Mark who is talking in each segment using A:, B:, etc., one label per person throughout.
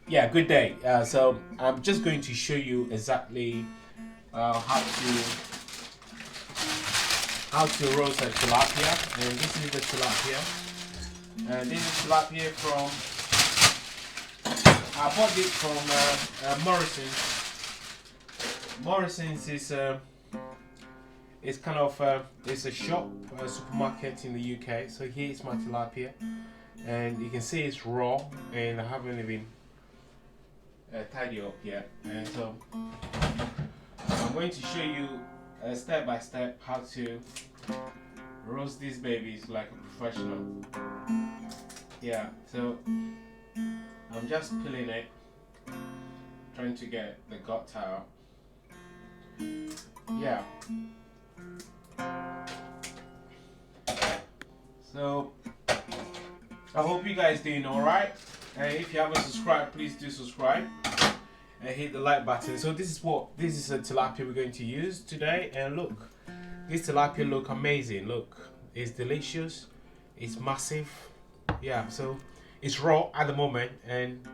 A: Yeah, good day. So I'm just going to show you exactly how to roast a tilapia, and this is the tilapia. And this is tilapia from I bought it from Morrison. Morrison's is kind of it's a shop, a supermarket in the UK. So here's my tilapia, and you can see it's raw, and I haven't even tidy up yet. And so I'm going to show you step by step how to roast these babies like a professional. Yeah, so I'm just peeling it, trying to get the gut out. Yeah. So I hope you guys doing alright. And if you haven't subscribed, please do subscribe and hit the like button. So this is a tilapia we're going to use today. And look, this tilapia look amazing. Look, it's delicious, it's massive. Yeah, so it's raw at the moment, and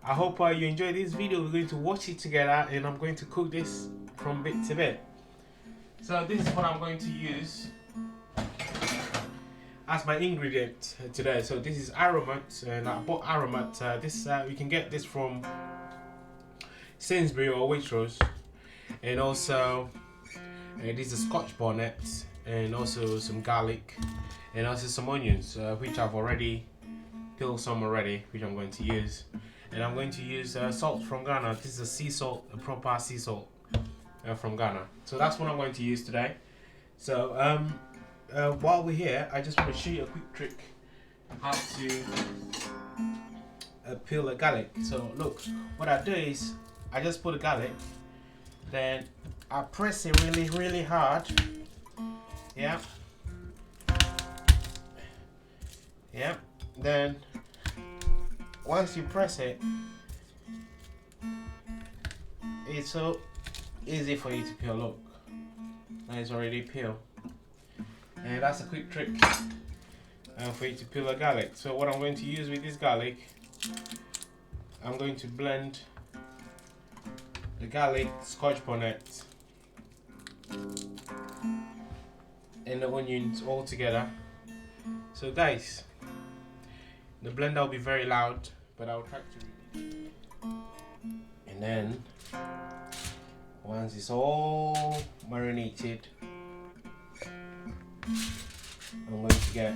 A: I hope you enjoy this video. We're going to watch it together, and I'm going to cook this from bit to bit. So this is what I'm going to use as my ingredient today. So this is Aromat, and I bought Aromat. This you can get this from Sainsbury or Waitrose, and also this is Scotch bonnet, and also some garlic, and also some onions, which I've already peeled some already, which I'm going to use. And I'm going to use salt from Ghana. This is a sea salt, a proper sea salt from Ghana. So that's what I'm going to use today. So while we're here, I just want to show you a quick trick how to peel a garlic. So look, what I do is I just put the garlic, then I press it really hard. Yeah. Yeah. Then once you press it, it's so easy for you to peel. Look, it's already peeled. And that's a quick trick for you to peel a garlic. So what I'm going to use with this garlic, I'm going to blend the garlic, Scotch bonnet, and the onions all together. So guys, the blender will be very loud, but I'll try to read it. And then once it's all marinated, I'm going to get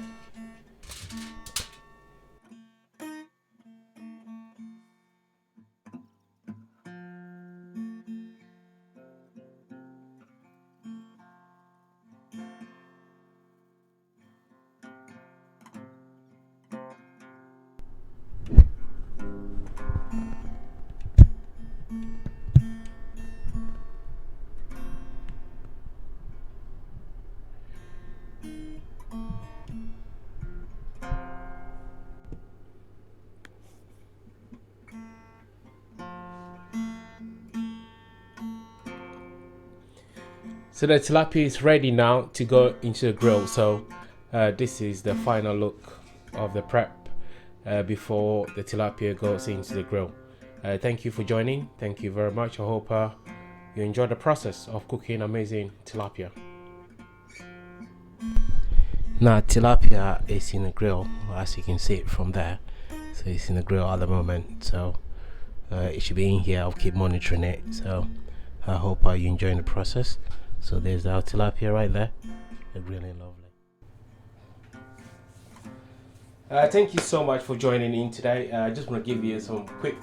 A: So the tilapia is ready now to go into the grill. So this is the final look of the prep before the tilapia goes into the grill. Thank you for joining. Thank you very much. I hope you enjoy the process of cooking amazing tilapia. Now tilapia is in the grill, as you can see it from there. So it's in the grill at the moment. So it should be in here. I'll keep monitoring it. So I hope you enjoying the process. So there's our tilapia right there. They're really lovely. Thank you so much for joining in today. I just want to give you some quick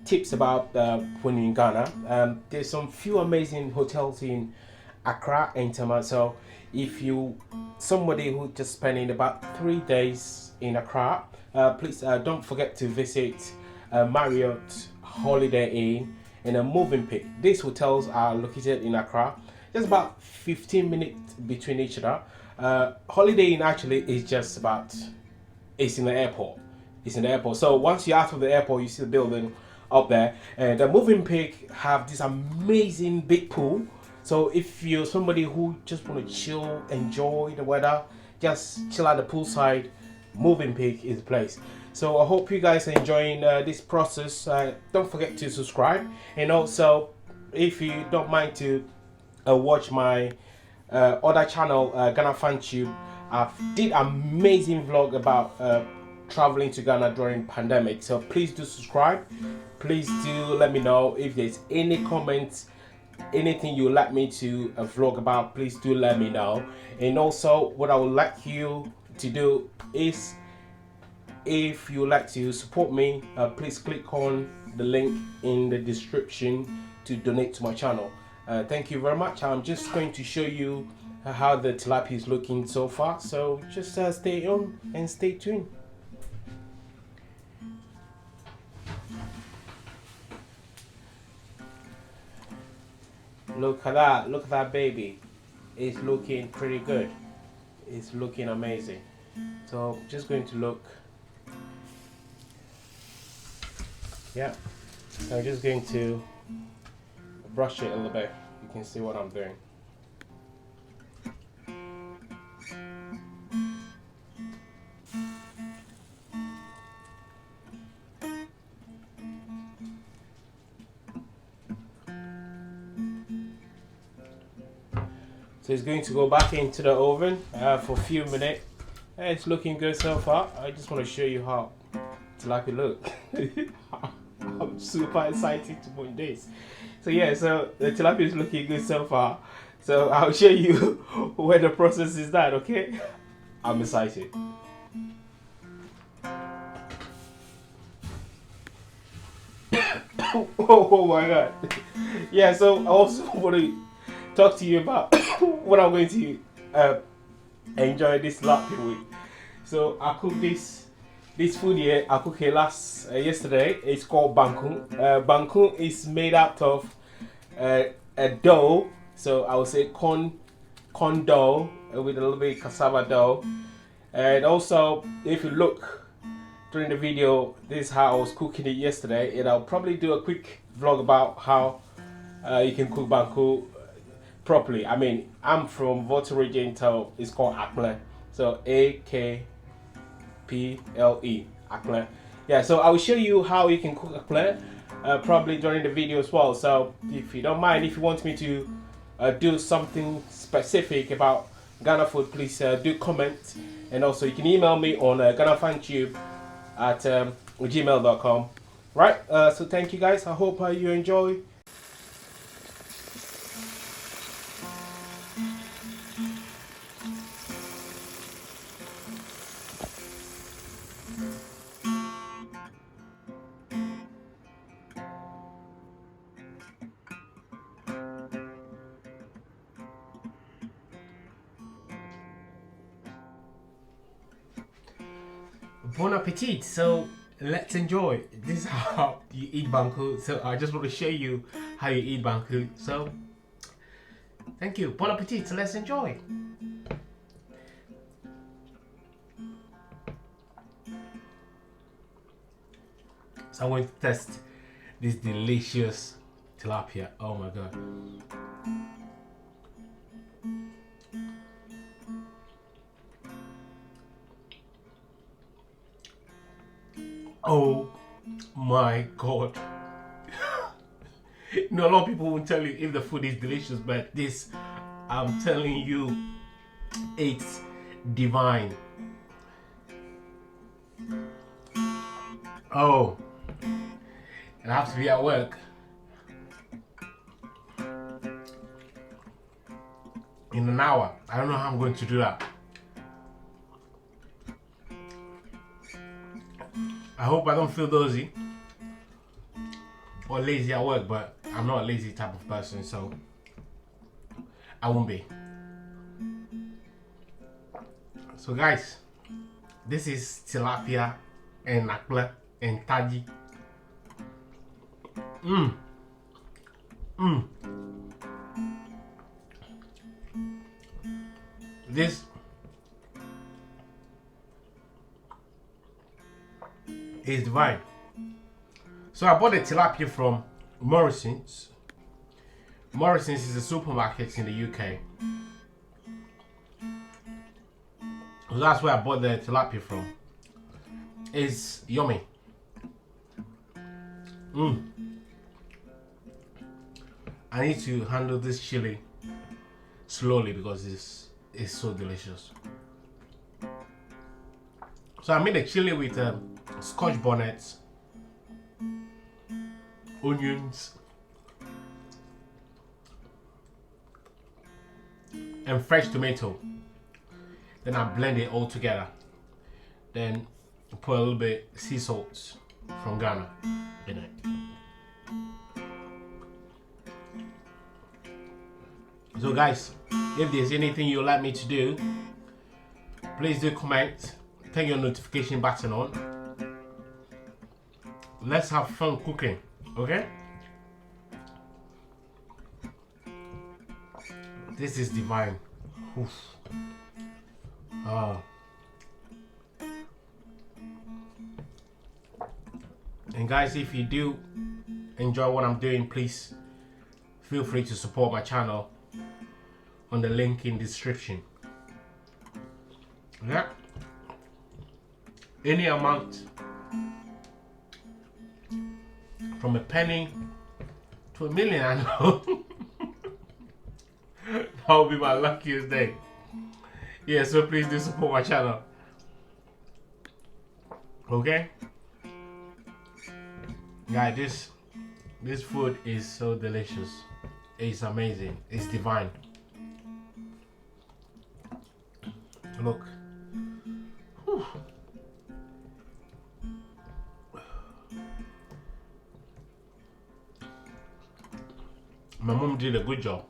A: tips about when you're in Ghana. There's some few amazing hotels in Accra and Tama. So if you somebody who just spending about 3 days in Accra, please don't forget to visit Marriott Holiday Inn and a Movavi. These hotels are located in Accra, just about 15 minutes between each other. Holiday Inn actually is just about, it's in the airport. It's in the airport. So once you're out of the airport, you see the building up there. And the Movavi have this amazing big pool. So if you're somebody who just want to chill, enjoy the weather, just chill at the poolside, Movavi is the place. So I hope you guys are enjoying this process. Don't forget to subscribe, and also if you don't mind to watch my other channel, Ghana Fan Tube. I did amazing vlog about traveling to Ghana during pandemic. So please do subscribe. Please do let me know if there's any comments, anything you would like me to vlog about. Please do let me know. And also, what I would like you to do is, if you would like to support me, please click on the link in the description to donate to my channel. Thank you very much. I'm just going to show you how the tilapia is looking so far. So just stay on and stay tuned. Look at that baby. It's looking pretty good. It's looking amazing. So just going to look. Yeah. So I'm just going to brush it a little bit. You can see what I'm doing. So it's going to go back into the oven for a few minutes. It's looking good so far. I just want to show you how tilapia look. I'm super excited to put this. So yeah, so the tilapia is looking good so far. So I'll show you where the process is done, okay? I'm excited. Oh my god. Yeah, so I also want to talk to you about what I'm going to enjoy this tilapia with. So I cooked this food here. I cooked it yesterday. It's called bangkun. Bangkun is made out of a dough. So I would say corn dough with a little bit of cassava dough. And also, if you look during the video, this is how I was cooking it yesterday. And I'll probably do a quick vlog about how you can cook bangkun properly. I mean, I'm from Volta region, so it's called akple. So AKPLE, akple. Yeah, so I will show you how you can cook akple probably during the video as well. So if you don't mind, if you want me to do something specific about Ghana food, please do comment. And also you can email me on GhanaFanTube at gmail.com. Right, so thank you guys. I hope you enjoy. Bon appetit. So let's enjoy. This is how you eat bangkun. So I just want to show you how you eat bangkun. So thank you. Bon appetit. So let's enjoy. So I'm going to test this delicious tilapia. Oh my god. Oh my god. You know, a lot of people will tell you if the food is delicious, but this, I'm telling you, it's divine. Oh, and I have to be at work in an hour. I don't know how I'm going to do that. I hope I don't feel dozy or lazy at work, but I'm not a lazy type of person, so I won't be. So guys, this is tilapia and akple and taji. This is divine. So I bought the tilapia from Morrison's. Morrison's is a supermarket in the UK. So that's where I bought the tilapia from. is yummy. I need to handle this chili slowly because it's so delicious. So I made a chili with Scotch bonnets, onions, and fresh tomato. Then I blend it all together. Then put a little bit sea salt from Ghana in it. So guys, if there's anything you'd like me to do, please do comment, turn your notification button on. Let's have fun cooking, okay? This is divine. Oof. Oh. And guys, if you do enjoy what I'm doing, please feel free to support my channel on the link in the description. Yeah. Any amount from a penny to $1 million, I know. That will be my luckiest day. Yeah, so please do support my channel. Okay? Guys, this food is so delicious. It's amazing. It's divine. Look. Whew. My mom did a good job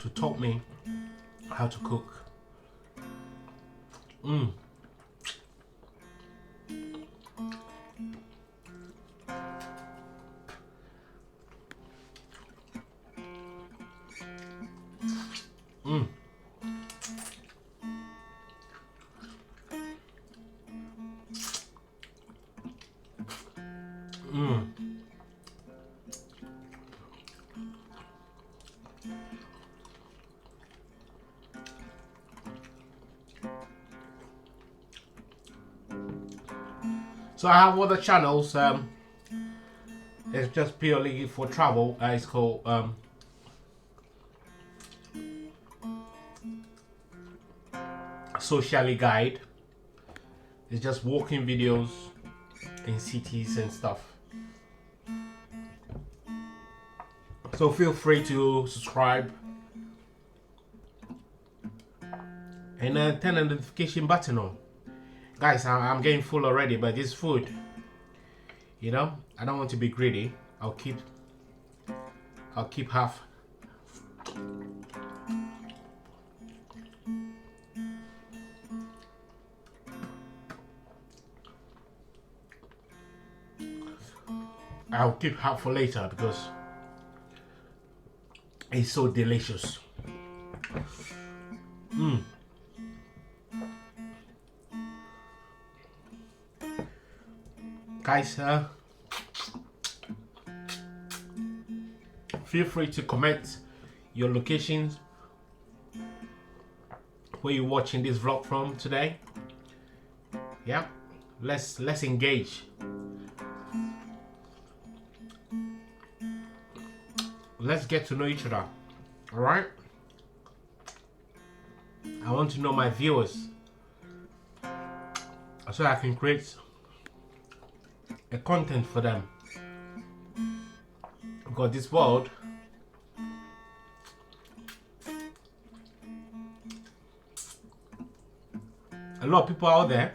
A: to taught me how to cook. So I have other channels. It's just purely for travel. It's called Socially Guide. It's just walking videos in cities and stuff. So feel free to subscribe and turn the notification button on. Guys, I'm getting full already, but this food, you know, I don't want to be greedy. I'll keep half. I'll keep half for later because it's so delicious. Guys, feel free to comment your locations where you're watching this vlog from today. Yeah, let's engage. Let's get to know each other. All right, I want to know my viewers so I can create a content for them, because this world a lot of people out there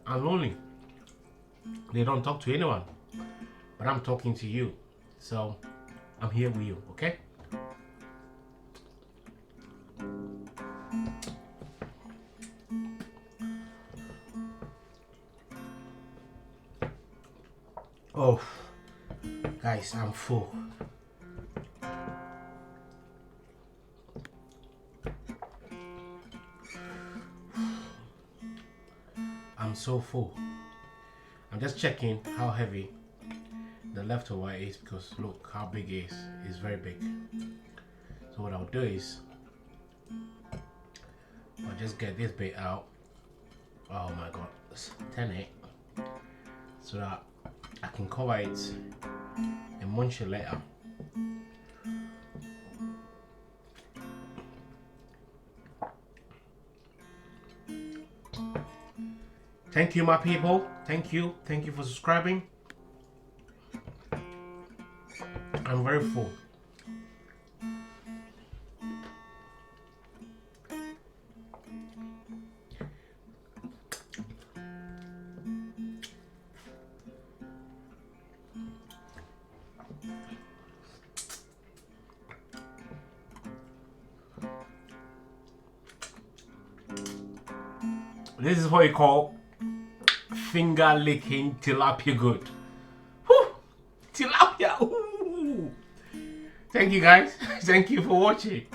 A: are lonely. They don't talk to anyone, but I'm talking to you, so I'm here with you, okay? Oh, guys, I'm full. I'm so full. I'm just checking how heavy the leftover is, because look how big it is. It's very big. So what I'll do is I'll I'll just get this bit out. Oh my god, let's turn it so that I can cover it and munch it later. Thank you, my people. Thank you for subscribing. I'm very full. This is what you call finger licking tilapia good. Whew! Tilapia! Ooh. Thank you guys. Thank you for watching.